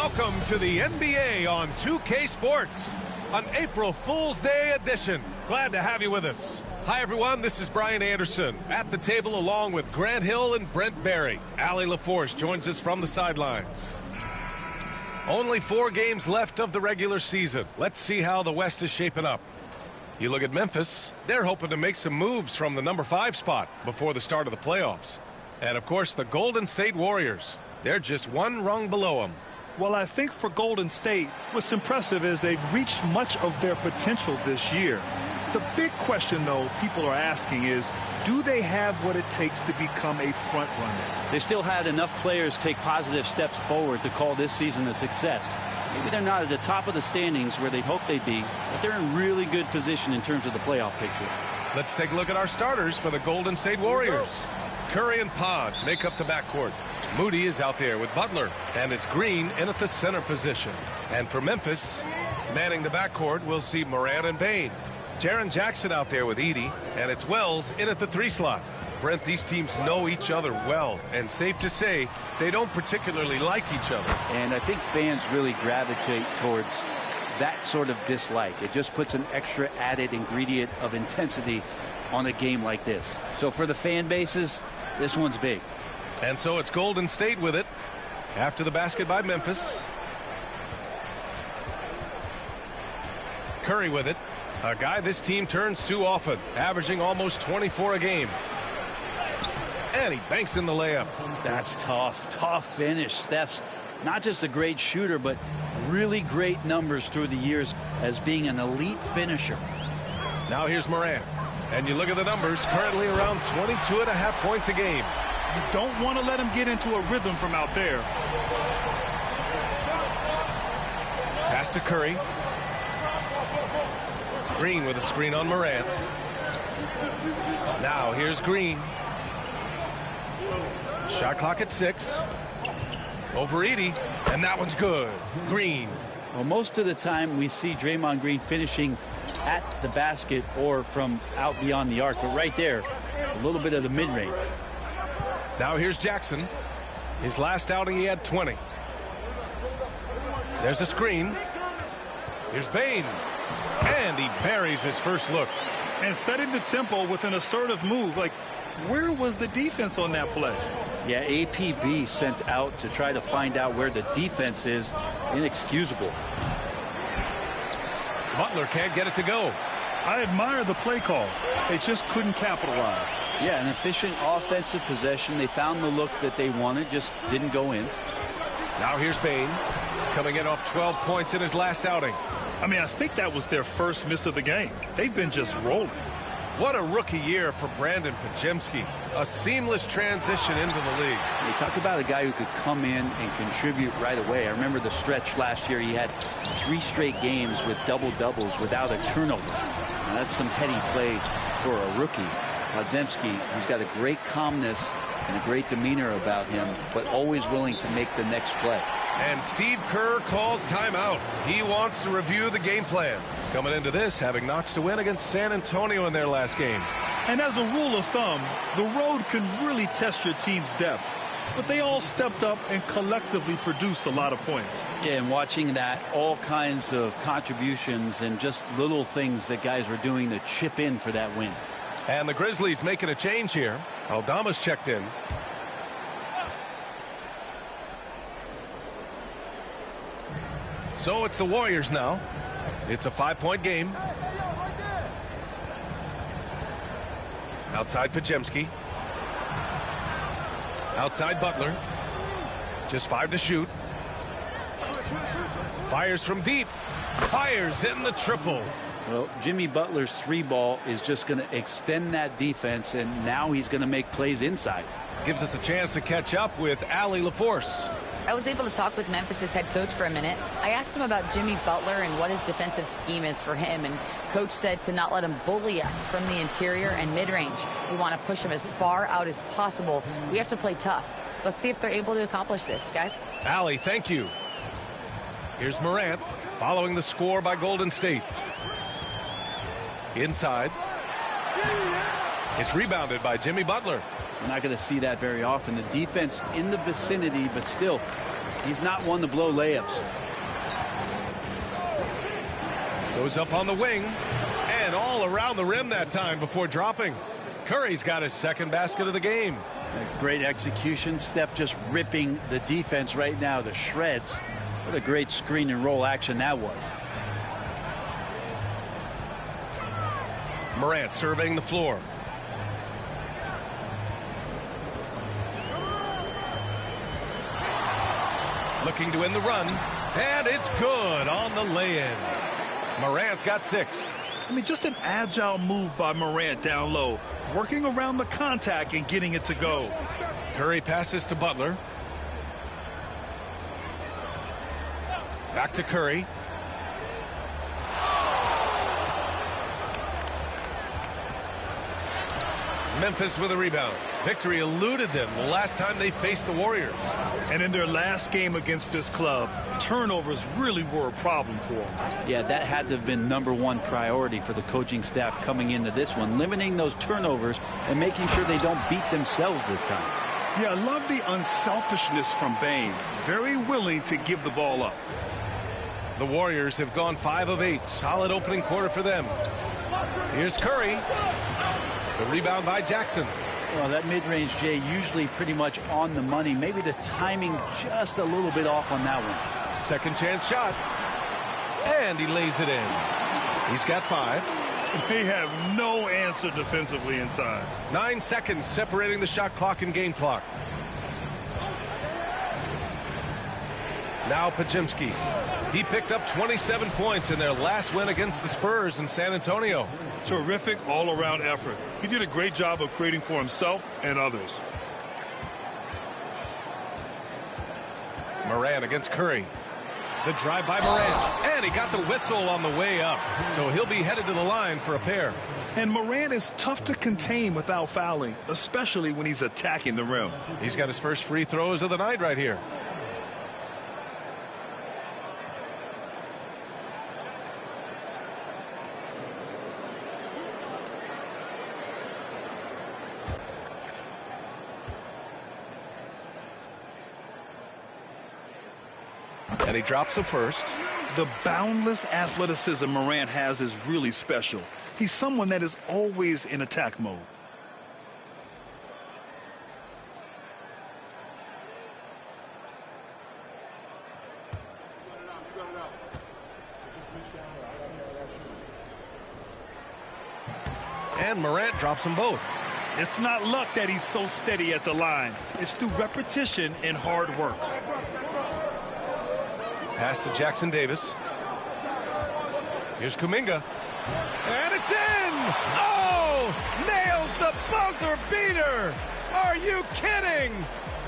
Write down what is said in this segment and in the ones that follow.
Welcome to the NBA on 2K Sports, an April Fool's Day edition. Glad to have you with us. Hi, everyone. This is Brian Anderson at the table along with Grant Hill and Brent Barry. Allie LaForce joins us from the sidelines. Only 4 games left of the regular season. Let's see how the West is shaping up. You look at Memphis, they're hoping to make some moves from the number 5 spot before the start of the playoffs. And, of course, the Golden State Warriors. They're just one rung below them. Well, I think for Golden State, what's impressive is they've reached much of their potential this year. The big question, though, people are asking is, do they have what it takes to become a front runner? They still had enough players take positive steps forward to call this season a success. Maybe they're not at the top of the standings where they'd hope they'd be, but they're in really good position in terms of the playoff picture. Let's take a look at our starters for the Golden State Warriors. Curry and Pods make up the backcourt. Moody is out there with Butler, and it's Green in at the center position. And for Memphis, manning the backcourt, we'll see Morant and Bane. Jaren Jackson out there with Edey, and it's Wells in at the 3 slot. Brent, these teams know each other well, and safe to say, they don't particularly like each other. And I think fans really gravitate towards that sort of dislike. It just puts an extra added ingredient of intensity on a game like this. So for the fan bases, this one's big. And so it's Golden State with it after the basket by Memphis. Curry with it. A guy this team turns to often, averaging almost 24 a game. And he banks in the layup. That's tough. Tough finish. Steph's not just a great shooter, but really great numbers through the years as being an elite finisher. Now here's Morant. And you look at the numbers, currently around 22.5 points a game. You don't want to let him get into a rhythm from out there. Pass to Curry. Green with a screen on Morant. Now here's Green. Shot clock at 6. Over Edey, and that one's good. Green. Well, most of the time we see Draymond Green finishing at the basket or from out beyond the arc, but right there, a little bit of the mid-range. Now here's Jackson. His last outing, he had 20. There's a screen. Here's Bane. And he buries his first look. And setting the tempo with an assertive move. Like, where was the defense on that play? Yeah, APB sent out to try to find out where the defense is. Inexcusable. Butler can't get it to go. I admire the play call. They just couldn't capitalize. Yeah, an efficient offensive possession. They found the look that they wanted, just didn't go in. Now here's Bane, coming in off 12 points in his last outing. I mean, I think that was their first miss of the game. They've been just rolling. What a rookie year for Brandon Podziemski. A seamless transition into the league. You talk about a guy who could come in and contribute right away. I remember the stretch last year. He had 3 straight games with double-doubles without a turnover. Now, that's some heady play for a rookie. Podziemski, he's got a great calmness and a great demeanor about him, but always willing to make the next play. And Steve Kerr calls timeout. He wants to review the game plan. Coming into this, having notched a win against San Antonio in their last game. And as a rule of thumb, the road can really test your team's depth. But they all stepped up and collectively produced a lot of points. Yeah, and watching that, all kinds of contributions and just little things that guys were doing to chip in for that win. And the Grizzlies making a change here. Aldama's checked in. So it's the Warriors now. It's a 5-point game. Outside Podziemski. Outside Butler. Just 5 to shoot. Fires from deep. Fires in the triple. Well, Jimmy Butler's 3-ball is just going to extend that defense, and now he's going to make plays inside. Gives us a chance to catch up with Allie LaForce. I was able to talk with Memphis' head coach for a minute. I asked him about Jimmy Butler and what his defensive scheme is for him, and coach said to not let him bully us from the interior and mid-range. We want to push him as far out as possible. We have to play tough. Let's see if they're able to accomplish this, guys. Allie, thank you. Here's Morant following the score by Golden State. Inside. It's rebounded by Jimmy Butler. We're not going to see that very often. The defense in the vicinity, but still He's not one to blow layups. Goes up on the wing and all around the rim that time before dropping. Curry's got his second basket of the game. Great execution. Steph just ripping the defense right now to shreds. What a great screen and roll action that was. Morant surveying the floor. Looking to win the run, and it's good on the lay-in. Morant's got 6. I mean, just an agile move by Morant down low, working around the contact and getting it to go. Curry passes to Butler. Back to Curry. Memphis with a rebound. Victory eluded them the last time they faced the Warriors. And in their last game against this club, turnovers really were a problem for them. Yeah, that had to have been #1 priority for the coaching staff coming into this one, limiting those turnovers and making sure they don't beat themselves this time. Yeah, I love the unselfishness from Bane. Very willing to give the ball up. The Warriors have gone 5 of 8. Solid opening quarter for them. Here's Curry. The rebound by Jackson. Well, that mid-range, Jay, usually pretty much on the money. Maybe the timing just a little bit off on that one. Second chance shot. And he lays it in. He's got 5. They have no answer defensively inside. 9 seconds separating the shot clock and game clock. Now Pajimski. He picked up 27 points in their last win against the Spurs in San Antonio. Terrific all-around effort. He did a great job of creating for himself and others. Morant against Curry. The drive by Morant. And he got the whistle on the way up. So he'll be headed to the line for a pair. And Morant is tough to contain without fouling, especially when he's attacking the rim. He's got his first free throws of the night right here. And he drops the first. The boundless athleticism Morant has is really special. He's someone that is always in attack mode. And Morant drops them both. It's not luck that he's so steady at the line. It's through repetition and hard work. Pass to Jackson Davis. Here's Kuminga. And it's in! Oh! Nails the buzzer beater! Are you kidding?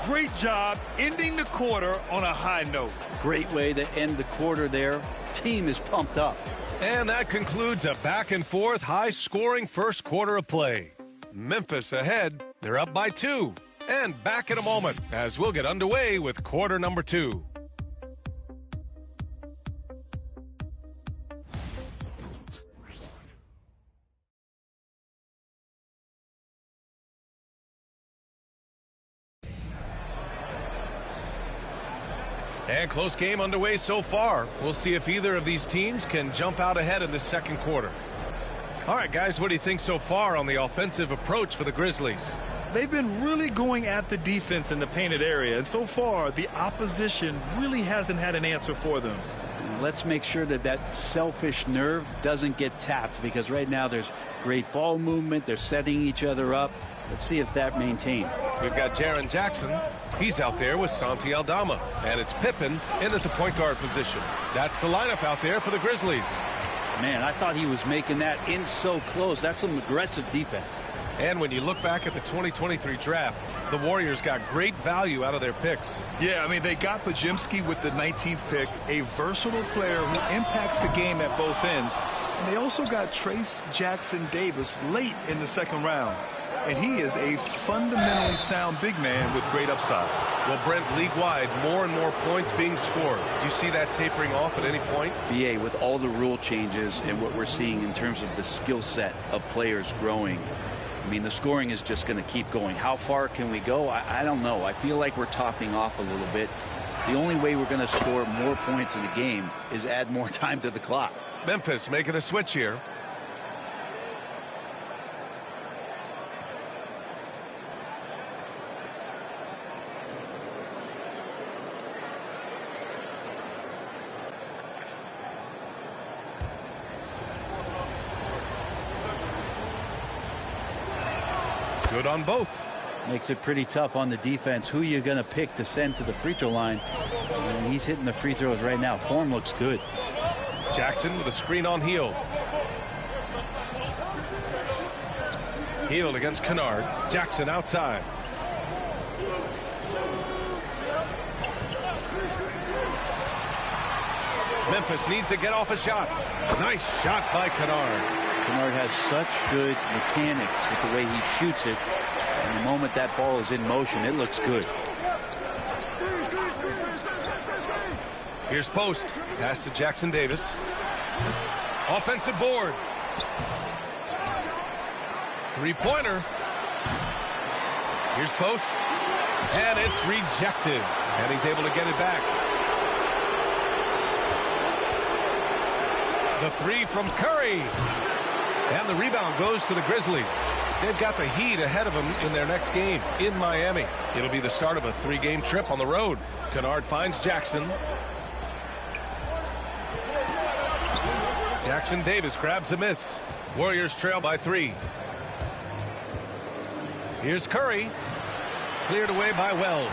Great job ending the quarter on a high note. Great way to end the quarter there. Team is pumped up. And that concludes a back-and-forth, high-scoring first quarter of play. Memphis ahead. They're up by 2. And back in a moment as we'll get underway with quarter number 2. And close game underway so far. We'll see if either of these teams can jump out ahead in the second quarter. All right, guys, what do you think so far on the offensive approach for the Grizzlies? They've been really going at the defense in the painted area, and so far the opposition really hasn't had an answer for them. Let's make sure that that selfish nerve doesn't get tapped, because right now there's great ball movement. They're setting each other up. Let's see if that maintains. We've got Jaren Jackson. He's out there with Santi Aldama. And it's Pippen in at the point guard position. That's the lineup out there for the Grizzlies. Man, I thought he was making that in so close. That's some aggressive defense. And when you look back at the 2023 draft, the Warriors got great value out of their picks. Yeah, I mean, they got Pajimski with the 19th pick, a versatile player who impacts the game at both ends. And they also got Trace Jackson Davis late in the second round. And he is a fundamentally sound big man with great upside. Well, Brent, league-wide, more and more points being scored. You see that tapering off at any point? BA, with all the rule changes and what we're seeing in terms of the skill set of players growing, I mean, the scoring is just going to keep going. How far can we go? I don't know. I feel like we're topping off a little bit. The only way we're going to score more points in the game is add more time to the clock. Memphis making a switch here. Good on both. Makes it pretty tough on the defense. Who you going to pick to send to the free throw line? And he's hitting the free throws right now. Form looks good. Jackson with a screen on Hield. Hield against Kennard. Jackson outside. Memphis needs to get off a shot. Nice shot by Kennard. Kennard has such good mechanics with the way he shoots it. And the moment that ball is in motion, it looks good. Here's Post. Pass to Jackson Davis. Offensive board. Three-pointer. Here's Post. And it's rejected. And he's able to get it back. The three from Curry. And the rebound goes to the Grizzlies. They've got the Heat ahead of them in their next game in Miami. It'll be the start of a 3-game trip on the road. Kennard finds Jackson. Jackson Davis grabs a miss. Warriors trail by 3. Here's Curry. Cleared away by Wells.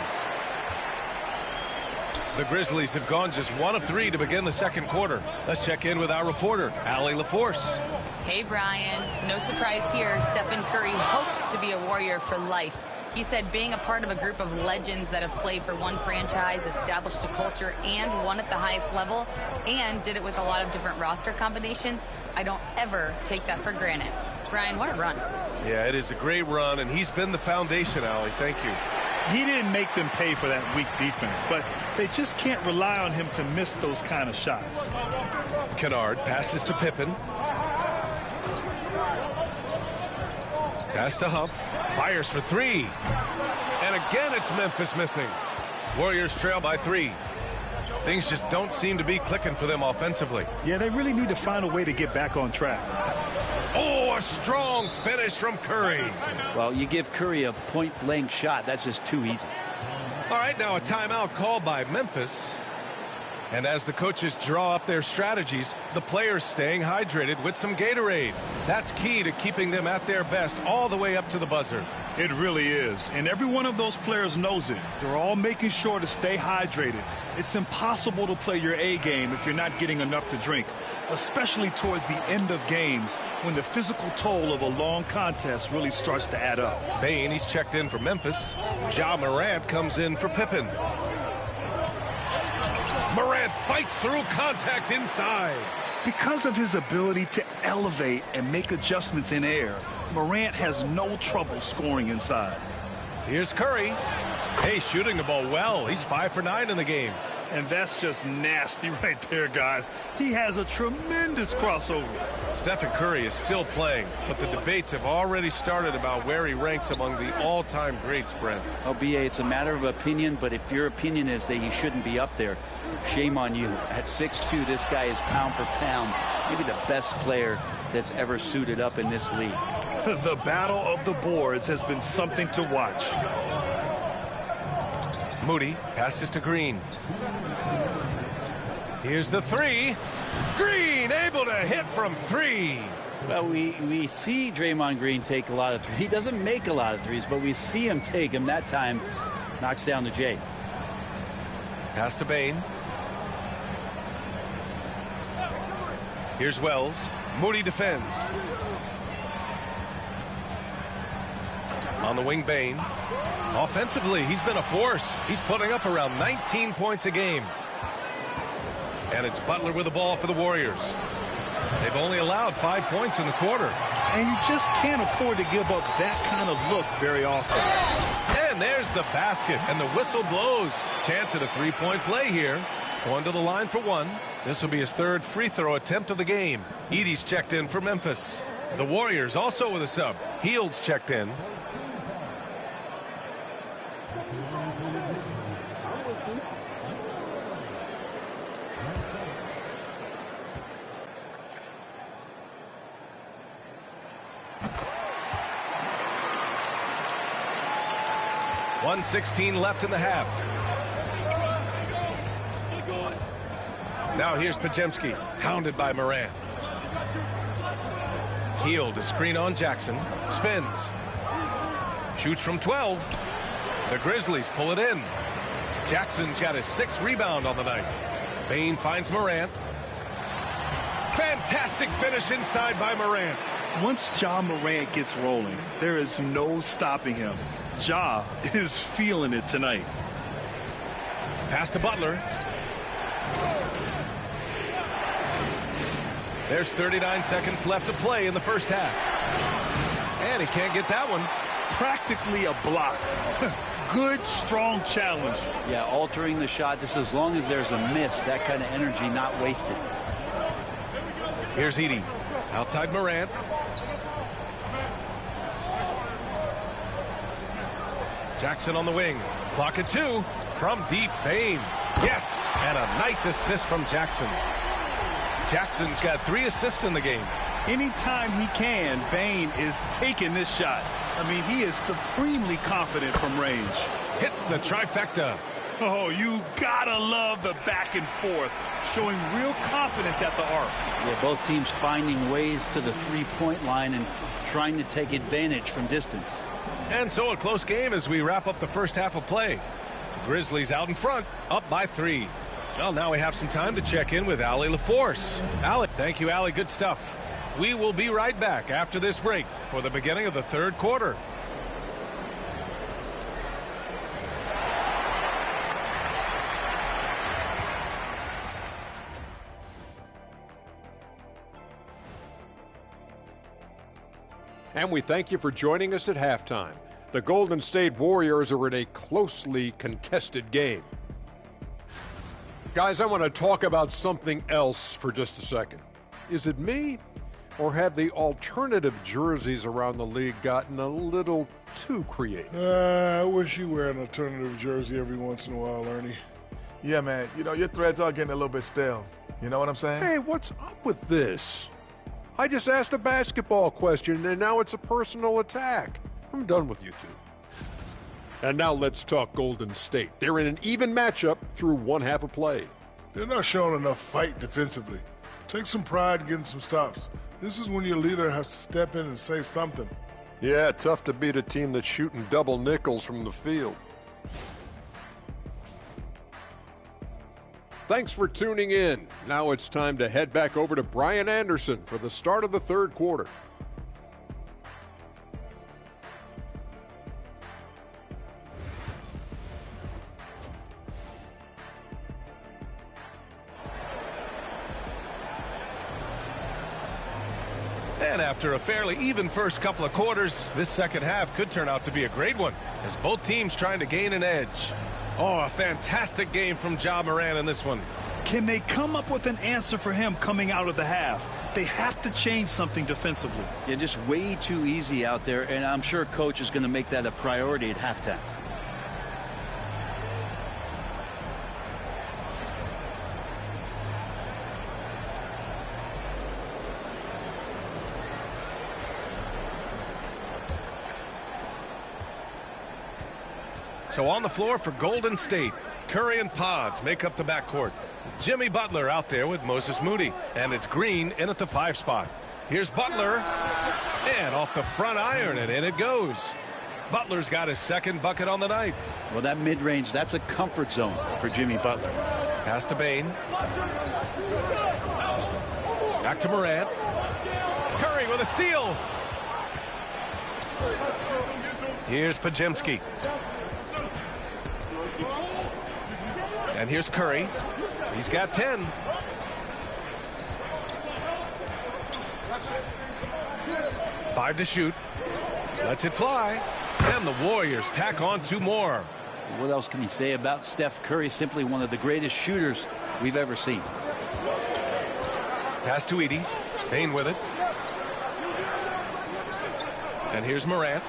The Grizzlies have gone just 1 of 3 to begin the second quarter. Let's check in with our reporter, Allie LaForce. Hey, Brian. No surprise here. Stephen Curry hopes to be a Warrior for life. He said being a part of a group of legends that have played for one franchise, established a culture, and won at the highest level, and did it with a lot of different roster combinations, I don't ever take that for granted. Brian, what a run. Yeah, it is a great run, and he's been the foundation, Allie. Thank you. He didn't make them pay for that weak defense, but they just can't rely on him to miss those kind of shots. Kennard passes to Pippen. Pass to Huff. Fires for 3. And again, it's Memphis missing. Warriors trail by 3. Things just don't seem to be clicking for them offensively. Yeah, they really need to find a way to get back on track. Oh, a strong finish from Curry. Well, you give Curry a point-blank shot. That's just too easy. All right, now a timeout called by Memphis. And as the coaches draw up their strategies, the players staying hydrated with some Gatorade. That's key to keeping them at their best all the way up to the buzzer. It really is. And every one of those players knows it. They're all making sure to stay hydrated. It's impossible to play your A game if you're not getting enough to drink, especially towards the end of games when the physical toll of a long contest really starts to add up. Bane, he's checked in for Memphis. Ja Morant comes in for Pippen. Morant fights through contact inside. Because of his ability to elevate and make adjustments in air, Morant has no trouble scoring inside. Here's Curry. Hey, shooting the ball well. He's 5 for 9 in the game. And that's just nasty right there, guys. He has a tremendous crossover. Stephen Curry is still playing, but the debates have already started about where he ranks among the all-time greats, Brent. Oh, B.A., it's a matter of opinion, but if your opinion is that he shouldn't be up there, shame on you. At 6'2", this guy is pound for pound, maybe the best player that's ever suited up in this league. The battle of the boards has been something to watch. Moody passes to Green. Here's the 3. Green able to hit from 3. Well, we see Draymond Green take a lot of threes. He doesn't make a lot of threes, but we see him take him. That time knocks down the J. Pass to Bane. Here's Wells. Moody defends. On the wing, Bane. Offensively, he's been a force. He's putting up around 19 points a game. And it's Butler with the ball for the Warriors. They've only allowed 5 points in the quarter. And you just can't afford to give up that kind of look very often. And there's the basket, and the whistle blows. Chance at a three-point play here. Going to the line for 1. This will be his 3rd free throw attempt of the game. Edey's checked in for Memphis. The Warriors also with a sub. Hield's checked in. 1:16 left in the half. Now here's Pajemski, hounded by Morant. Heel to screen on Jackson. Spins. Shoots from 12. The Grizzlies pull it in. Jackson's got his 6th rebound on the night. Bane finds Morant. Fantastic finish inside by Morant. Once Ja Morant gets rolling, there is no stopping him. Ja is feeling it tonight. Pass to Butler. There's 39 seconds left to play in the first half. And he can't get that one. Practically a block. Good, strong challenge. Yeah, altering the shot just as long as there's a miss. That kind of energy not wasted. Here's Edey. Outside Morant. Jackson on the wing. Clock at 2. From deep, Bane. Yes! And a nice assist from Jackson. Jackson's got 3 assists in the game. Anytime he can, Bane is taking this shot. I mean, he is supremely confident from range. Hits the trifecta. Oh, you gotta love the back and forth, showing real confidence at the arc. Yeah, both teams finding ways to the three-point line and trying to take advantage from distance. And so a close game as we wrap up the first half of play. The Grizzlies out in front, up by 3. Well, now we have some time to check in with Allie LaForce. Allie, thank you, Allie. Good stuff. We will be right back after this break for the beginning of the third quarter. And we thank you for joining us at halftime. The Golden State Warriors are in a closely contested game. Guys, I want to talk about something else for just a second. Is it me, or have the alternative jerseys around the league gotten a little too creative? I wish you wear an alternative jersey every once in a while, Ernie. Yeah, man. You know, your threads are getting a little bit stale. You know what I'm saying? Hey, what's up with this? I just asked a basketball question, and now it's a personal attack. I'm done with you two. And now let's talk Golden State. They're in an even matchup through one half of play. They're not showing enough fight defensively. Take some pride in getting some stops. This is when your leader has to step in and say something. Yeah, tough to beat a team that's shooting double nickels from the field. Thanks for tuning in. Now it's time to head back over to Brian Anderson for the start of the third quarter. And after a fairly even first couple of quarters, this second half could turn out to be a great one as both teams trying to gain an edge. Oh, a fantastic game from Ja Morant in this one. Can they come up with an answer for him coming out of the half? They have to change something defensively. Yeah, just way too easy out there, and I'm sure Coach is going to make that a priority at halftime. So on the floor for Golden State, Curry and Pods make up the backcourt. Jimmy Butler out there with Moses Moody, and it's Green in at the 5 spot. Here's Butler, and off the front iron, and in it goes. Butler's got his second bucket on the night. Well, that mid-range, that's a comfort zone for Jimmy Butler. Pass to Bane. Back to Morant. Curry with a steal. Here's Pajemski. And here's Curry. He's got 10. Five to shoot. Lets it fly. And the Warriors tack on 2 more. What else can you say about Steph Curry? Simply one of the greatest shooters we've ever seen. Pass to Edey. Bane with it. And here's Morant.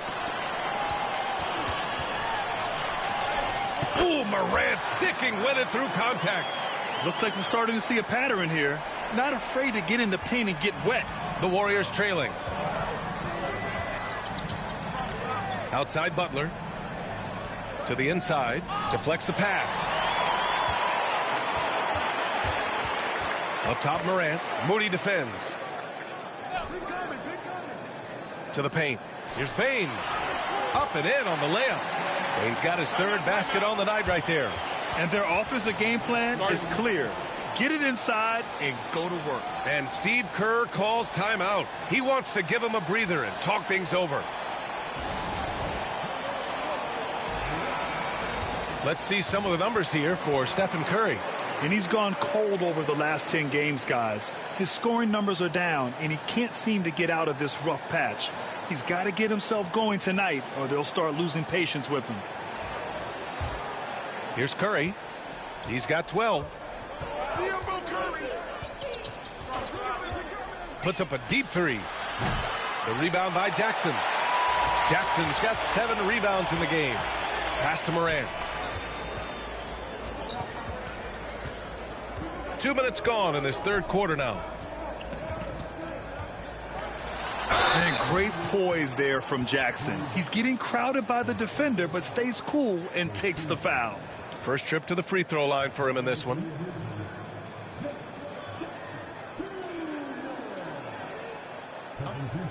Ooh, Morant sticking with it through contact. Looks like we're starting to see a pattern here. Not afraid to get in the paint and get wet. The Warriors trailing. Outside Butler. To the inside. Deflects the pass. Up top, Morant. Moody defends. To the paint. Here's Bane. Up and in on the layup. Bane's got his third basket on the night right there. And their offensive game plan is clear. Get it inside and go to work. And Steve Kerr calls timeout. He wants to give him a breather and talk things over. Let's see some of the numbers here for Stephen Curry. And he's gone cold over the last 10 games, guys. His scoring numbers are down, and he can't seem to get out of this rough patch. He's got to get himself going tonight, or they'll start losing patience with him. Here's Curry. He's got 12. Puts up a deep three. The rebound by Jackson. Jackson's got 7 rebounds in the game. Pass to Morant. 2 minutes gone in this third quarter now. And great poise there from Jackson. He's getting crowded by the defender, but stays cool and takes the foul. First trip to the free throw line for him in this one.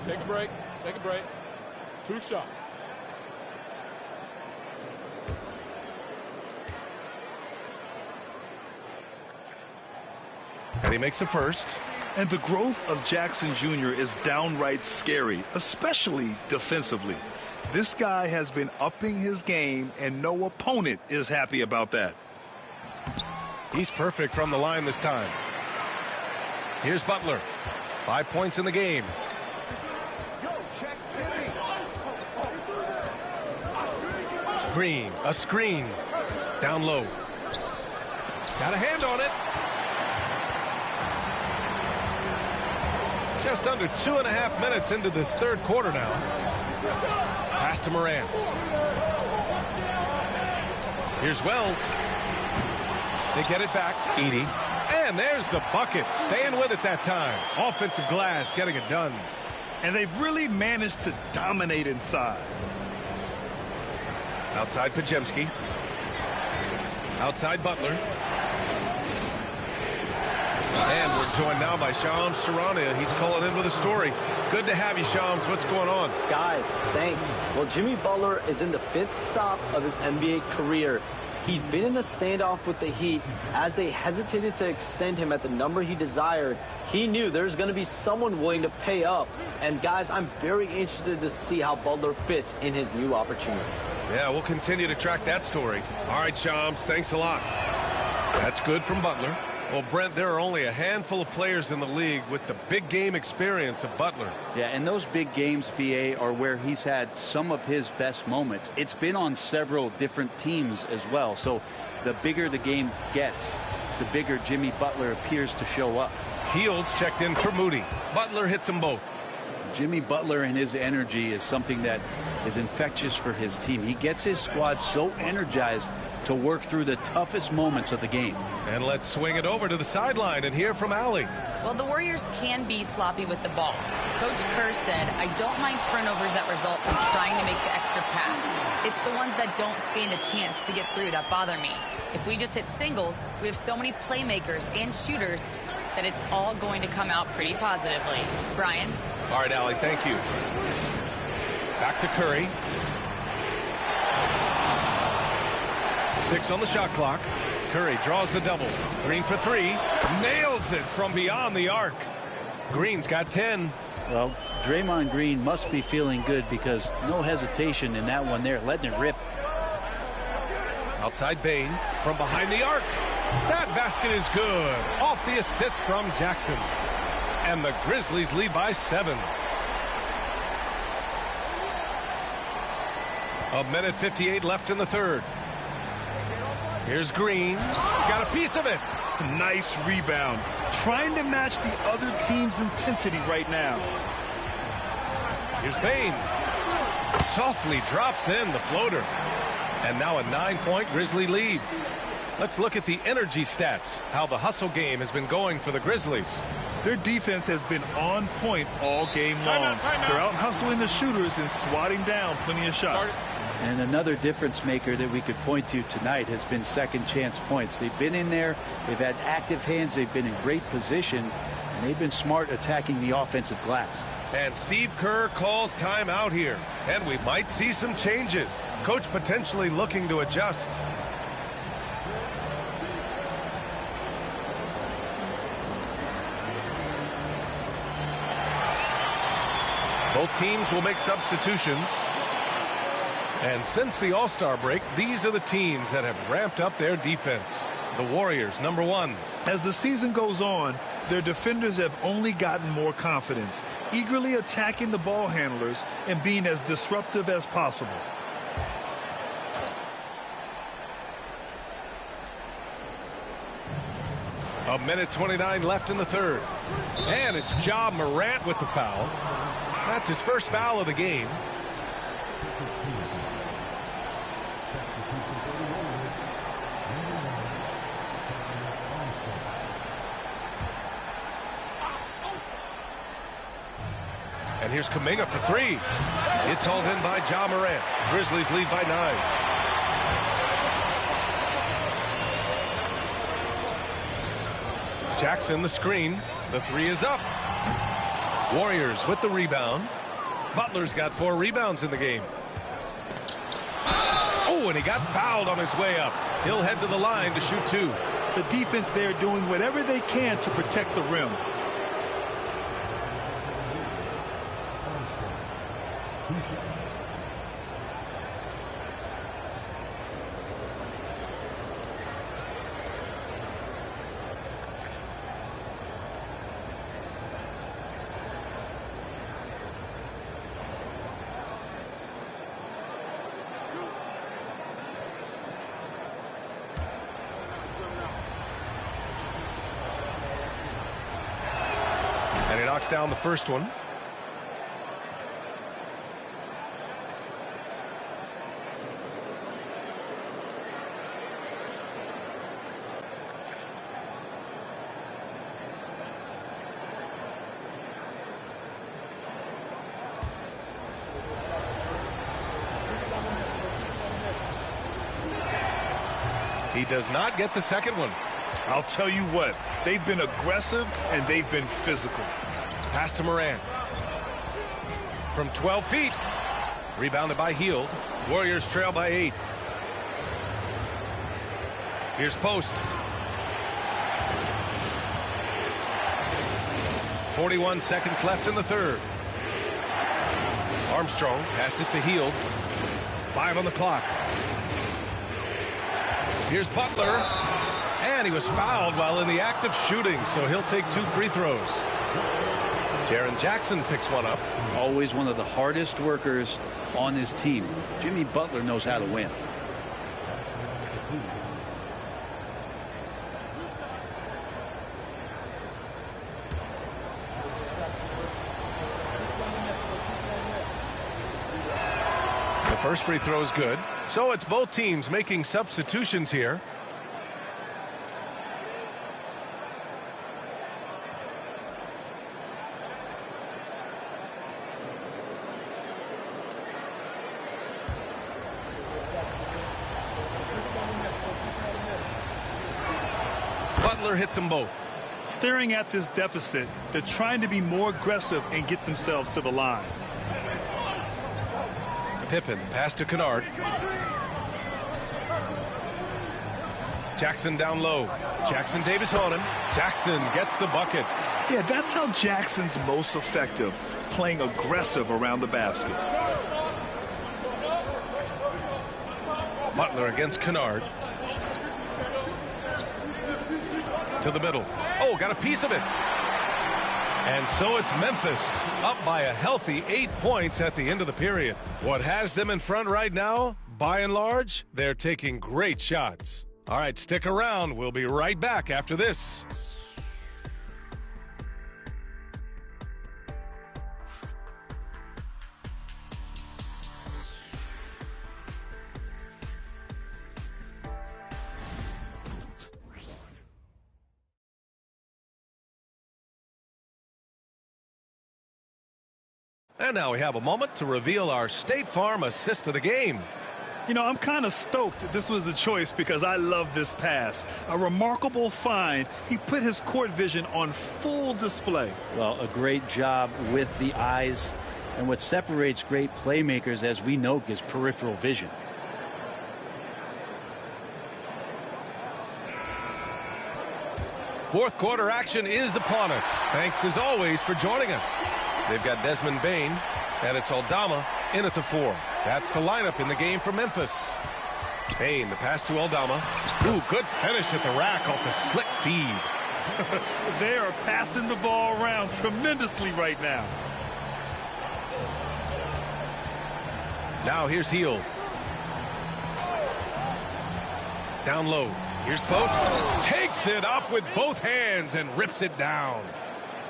Take a break. Take a break. 2 shots. And he makes a first. And the growth of Jackson Jr. is downright scary, especially defensively. This guy has been upping his game, and no opponent is happy about that. He's perfect from the line this time. Here's Butler. 5 points in the game. Green, a screen. Down low. Got a hand on it. Just under 2.5 minutes into this third quarter now. Pass to Morant. Here's Wells. They get it back. Edey. And there's the bucket. Staying with it that time. Offensive glass getting it done. And they've really managed to dominate inside. Outside Pajemski. Outside Butler. And we're joined now by Shams Charania. He's calling in with a story. Good to have you, Shams. What's going on? Guys, thanks. Well, Jimmy Butler is in the 5th stop of his NBA career. He'd been in a standoff with the Heat. As they hesitated to extend him at the number he desired, he knew there's going to be someone willing to pay up. And, guys, I'm very interested to see how Butler fits in his new opportunity. Yeah, we'll continue to track that story. All right, Shams, thanks a lot. That's good from Butler. Well, Brent, there are only a handful of players in the league with the big game experience of Butler. Yeah, and those big games, BA, are where he's had some of his best moments. It's been on several different teams as well. So the bigger the game gets, the bigger Jimmy Butler appears to show up. Fields checked in for Moody. Butler hits them both. Jimmy Butler and his energy is something that is infectious for his team. He gets his squad so energized to work through the toughest moments of the game. And let's swing it over to the sideline and hear from Allie. Well, the Warriors can be sloppy with the ball. Coach Kerr said, I don't mind turnovers that result from trying to make the extra pass. It's the ones that don't stand a chance to get through that bother me. If we just hit singles, we have so many playmakers and shooters that it's all going to come out pretty positively. Brian? All right, Allie, thank you. Back to Curry. 6 on the shot clock. Curry draws the double. Green for 3. Nails it from beyond the arc. Green's got 10. Well, Draymond Green must be feeling good because no hesitation in that one there, letting it rip. Outside Bane from behind the arc. That basket is good. Off the assist from Jackson. And the Grizzlies lead by 7. A minute 58 left in the third. Here's Green. Got a piece of it. Nice rebound. Trying to match the other team's intensity right now. Here's Bane. Softly drops in the floater. And now a 9-point Grizzly lead. Let's look at the energy stats. How the hustle game has been going for the Grizzlies. Their defense has been on point all game long. They're out hustling the shooters and swatting down plenty of shots. And another difference maker that we could point to tonight has been second chance points. They've been in there. They've had active hands. They've been in great position. And they've been smart attacking the offensive glass. And Steve Kerr calls timeout here. And we might see some changes. Coach potentially looking to adjust. Both teams will make substitutions. And since the All-Star break, these are the teams that have ramped up their defense. The Warriors, #1. As the season goes on, their defenders have only gotten more confidence, eagerly attacking the ball handlers and being as disruptive as possible. A minute 29 left in the third. And it's Ja Morant with the foul. That's his first foul of the game. And here's Kuminga for three. It's hauled in by Ja Morant. Grizzlies lead by 9. Jackson the screen. The three is up. Warriors with the rebound. Butler's got 4 rebounds in the game. Oh, and he got fouled on his way up. He'll head to the line to shoot 2. The defense there doing whatever they can to protect the rim. And he knocks down the first one. He does not get the second one. I'll tell you what, they've been aggressive and they've been physical. Pass to Morant. From 12 feet. Rebounded by Hield. Warriors trail by 8. Here's Post. 41 seconds left in the third. Armstrong passes to Hield. 5 on the clock. Here's Butler. And he was fouled while in the act of shooting, so he'll take 2 free throws. Jaren Jackson picks one up. Always one of the hardest workers on his team. Jimmy Butler knows how to win. The first free throw is good. So it's both teams making substitutions here. Butler hits them both. Staring at this deficit, they're trying to be more aggressive and get themselves to the line. Pippen pass to Kennard. Jackson down low. Jackson Davis on him. Jackson gets the bucket. Yeah, that's how Jackson's most effective, playing aggressive around the basket. Butler against Kennard. To the middle. Oh, got a piece of it. And so it's Memphis up by a healthy 8 points at the end of the period. What has them in front right now, by and large, they're taking great shots. All right, stick around. We'll be right back after this. And now we have a moment to reveal our State Farm assist of the game. You know, I'm kind of stoked that this was a choice because I love this pass. A remarkable find. He put his court vision on full display. Well, a great job with the eyes. And what separates great playmakers, as we know, is peripheral vision. Fourth quarter action is upon us. Thanks as always for joining us. They've got Desmond Bane, and it's Aldama in at the 4. That's the lineup in the game for Memphis. Bane, the pass to Aldama. Ooh, good finish at the rack off the slick feed. They are passing the ball around tremendously right now. Now here's Hield. Down low. Here's Post. Takes it up with both hands and rips it down.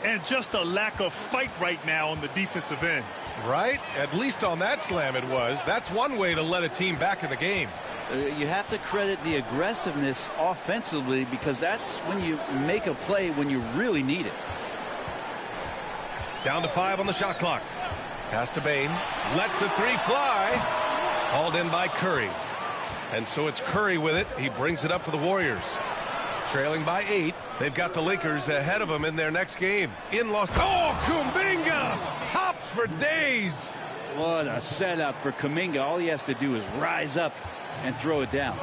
And just a lack of fight right now on the defensive end. Right? At least on that slam it was. That's one way to let a team back in the game. You have to credit the aggressiveness offensively because that's when you make a play when you really need it. Down to 5 on the shot clock. Pass to Bane. Lets the 3 fly. Hauled in by Curry. And so it's Curry with it. He brings it up for the Warriors. Trailing by 8. They've got the Lakers ahead of them in their next game. In Los... Oh, Kuminga! Tops for days. What a setup for Kuminga. All he has to do is rise up and throw it down.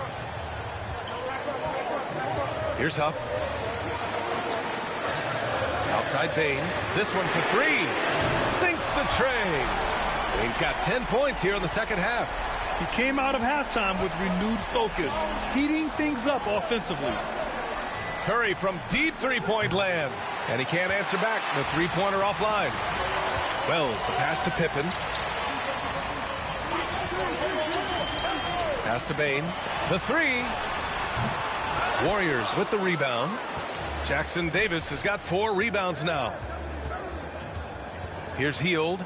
Here's Huff. Outside Bane. This one for 3. Sinks the tray. Bane's got 10 points here in the second half. He came out of halftime with renewed focus, heating things up offensively. Curry from deep three-point land. And he can't answer back. The three-pointer offline. Wells, the pass to Pippen. Pass to Bane. The 3. Warriors with the rebound. Jackson Davis has got 4 rebounds now. Here's Hield.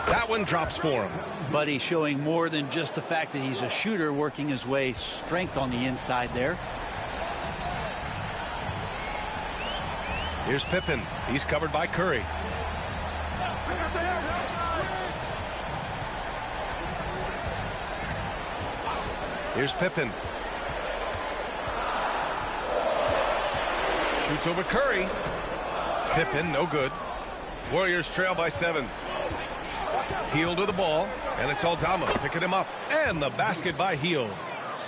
That one drops for him. Buddy showing more than just the fact that he's a shooter, working his way strength on the inside there. Here's Pippen. He's covered by Curry. Here's Pippen. Shoots over Curry. Pippen, no good. Warriors trail by 7. Hield with the ball, and it's Aldama picking him up. And the basket by Hield.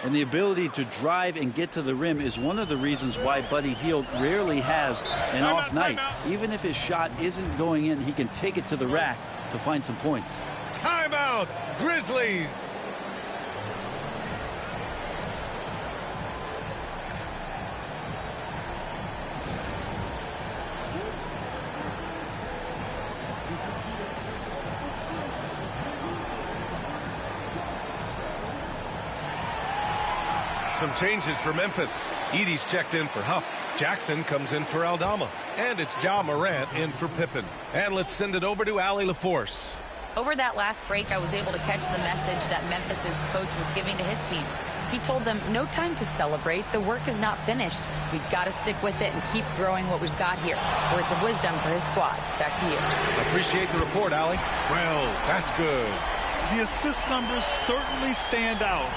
And the ability to drive and get to the rim is one of the reasons why Buddy Hield rarely has an off night. Even if his shot isn't going in, he can take it to the rack to find some points. Timeout, Grizzlies. Some changes for Memphis. Edey's checked in for Huff. Jackson comes in for Aldama. And it's Ja Morant in for Pippen. And let's send it over to Allie LaForce. Over that last break, I was able to catch the message that Memphis's coach was giving to his team. He told them, no time to celebrate. The work is not finished. We've got to stick with it and keep growing what we've got here. Words of wisdom for his squad. Back to you. Appreciate the report, Allie. Wells, that's good. The assist numbers certainly stand out.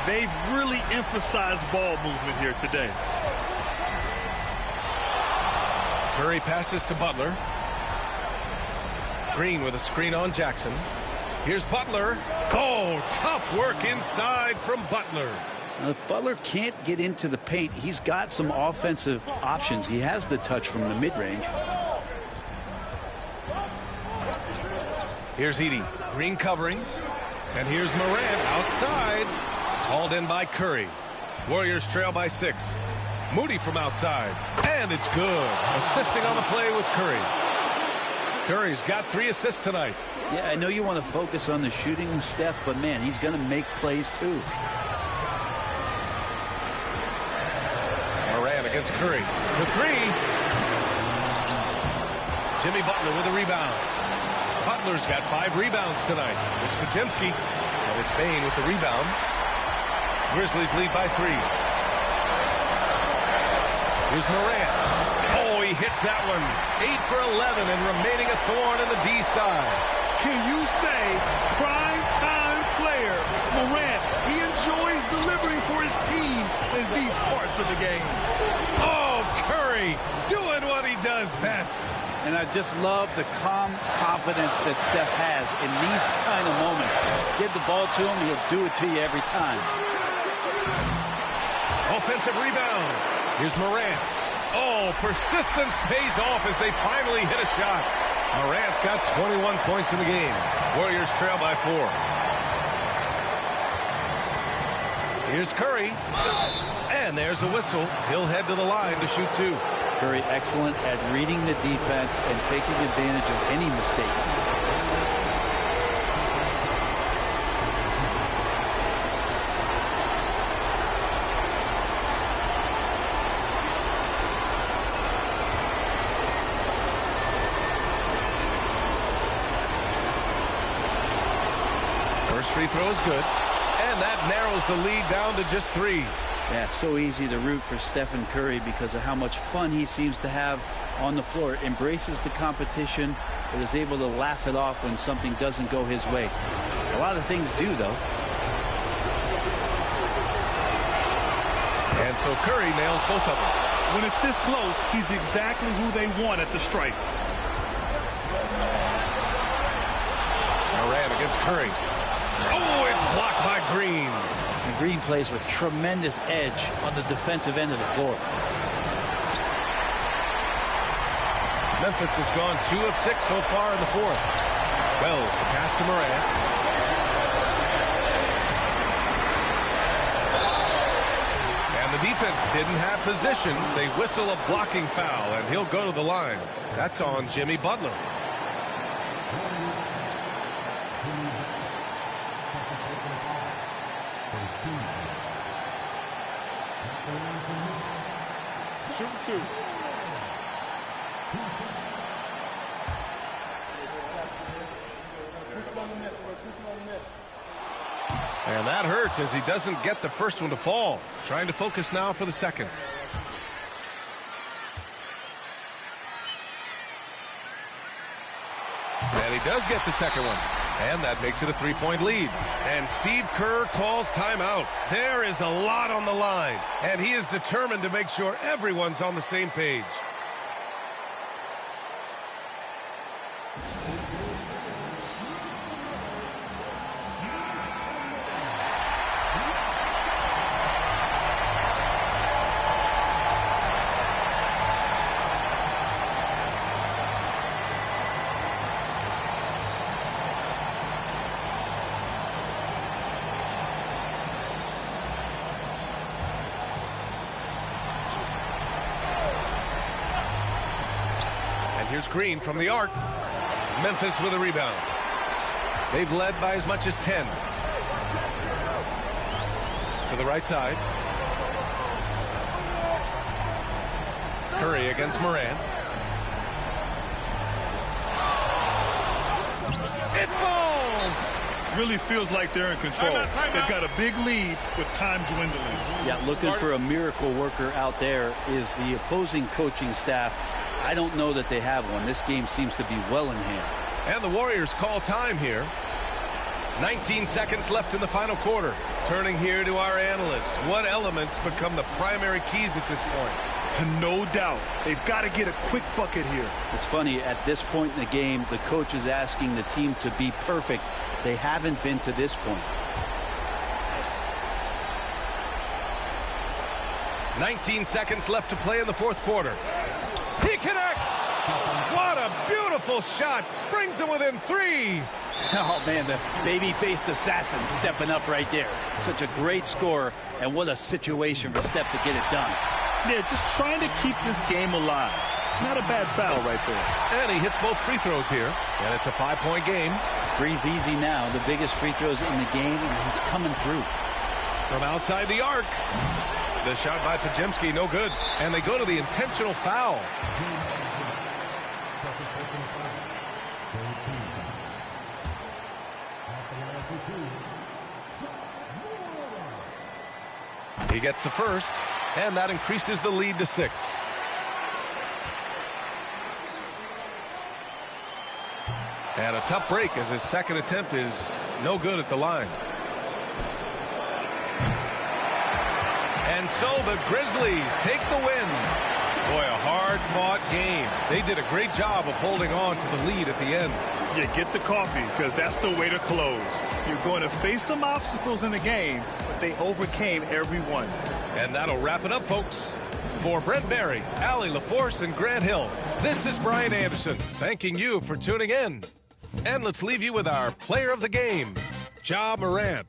They've really emphasized ball movement here today. Curry passes to Butler. Green with a screen on Jackson. Here's Butler. Oh, tough work inside from Butler. Now, if Butler can't get into the paint, he's got some offensive options. He has the touch from the mid-range. Here's Edey. Green covering. And here's Morant outside. Hauled in by Curry. Warriors trail by 6. Moody from outside. And it's good. Assisting on the play was Curry. Curry's got 3 assists tonight. Yeah, I know you want to focus on the shooting with Steph, but man, he's going to make plays too. Morant against Curry. For 3. Jimmy Butler with a rebound. Butler's got 5 rebounds tonight. It's Podziemski. And it's Bane with the rebound. Grizzlies lead by 3. Here's Morant. Oh, he hits that one. 8 for 11 and remaining a thorn in the D side. Can you say prime-time player Morant? He enjoys delivering for his team in these parts of the game. Oh, Curry doing what he does best. And I just love the calm confidence that Steph has in these kind of moments. Give the ball to him, he'll do it to you every time. Offensive rebound. Here's Morant. Oh, persistence pays off as they finally hit a shot. Morant's got 21 points in the game. Warriors trail by 4. Here's Curry. And there's a whistle. He'll head to the line to shoot 2. Curry excellent at reading the defense and taking advantage of any mistake. First free throw is good. And that narrows the lead down to just 3. Yeah, so easy to root for Stephen Curry because of how much fun he seems to have on the floor. Embraces the competition, but is able to laugh it off when something doesn't go his way. A lot of things do, though. And so Curry nails both of them. When it's this close, he's exactly who they want at the stripe. Morant against Curry. Oh, it's blocked by Green. And Green plays with tremendous edge on the defensive end of the floor. Memphis has gone 2 of 6 so far in the 4th. Wells, the pass to Morant. And the defense didn't have position. They whistle a blocking foul, and he'll go to the line. That's on Jimmy Butler. Shoot 2. And that hurts as he doesn't get the first one to fall. Trying to focus now for the second. And he does get the second one. And that makes it a 3-point lead. And Steve Kerr calls timeout. There is a lot on the line. And he is determined to make sure everyone's on the same page. Here's Green from the arc. Memphis with a rebound. They've led by as much as 10. To the right side. Curry against Morant. It falls! Really feels like they're in control. They've got a big lead with time dwindling. Yeah, looking for a miracle worker out there is the opposing coaching staff. I don't know that they have one. This game seems to be well in hand. And the Warriors call time here. 19 seconds left in the final quarter. Turning here to our analyst. What elements become the primary keys at this point? No doubt. They've got to get a quick bucket here. It's funny, at this point in the game, the coach is asking the team to be perfect. They haven't been to this point. 19 seconds left to play in the 4th quarter. He connects! What a beautiful shot! Brings him within 3! Oh, man, the baby-faced assassin stepping up right there. Such a great score, and what a situation for Steph to get it done. Yeah, just trying to keep this game alive. Not a bad foul right there. And he hits both free throws here, and it's a 5-point game. Breathe easy now. The biggest free throws in the game, and he's coming through. From outside the arc. The shot by Pajemski, no good. And they go to the intentional foul. He gets the first, and that increases the lead to 6. And a tough break as his second attempt is no good at the line. And so the Grizzlies take the win. Boy, a hard-fought game. They did a great job of holding on to the lead at the end. Yeah, get the coffee, because that's the way to close. You're going to face some obstacles in the game, but they overcame every one. And that'll wrap it up, folks. For Brent Barry, Allie LaForce, and Grant Hill, this is Brian Anderson, thanking you for tuning in. And let's leave you with our player of the game, Ja Morant.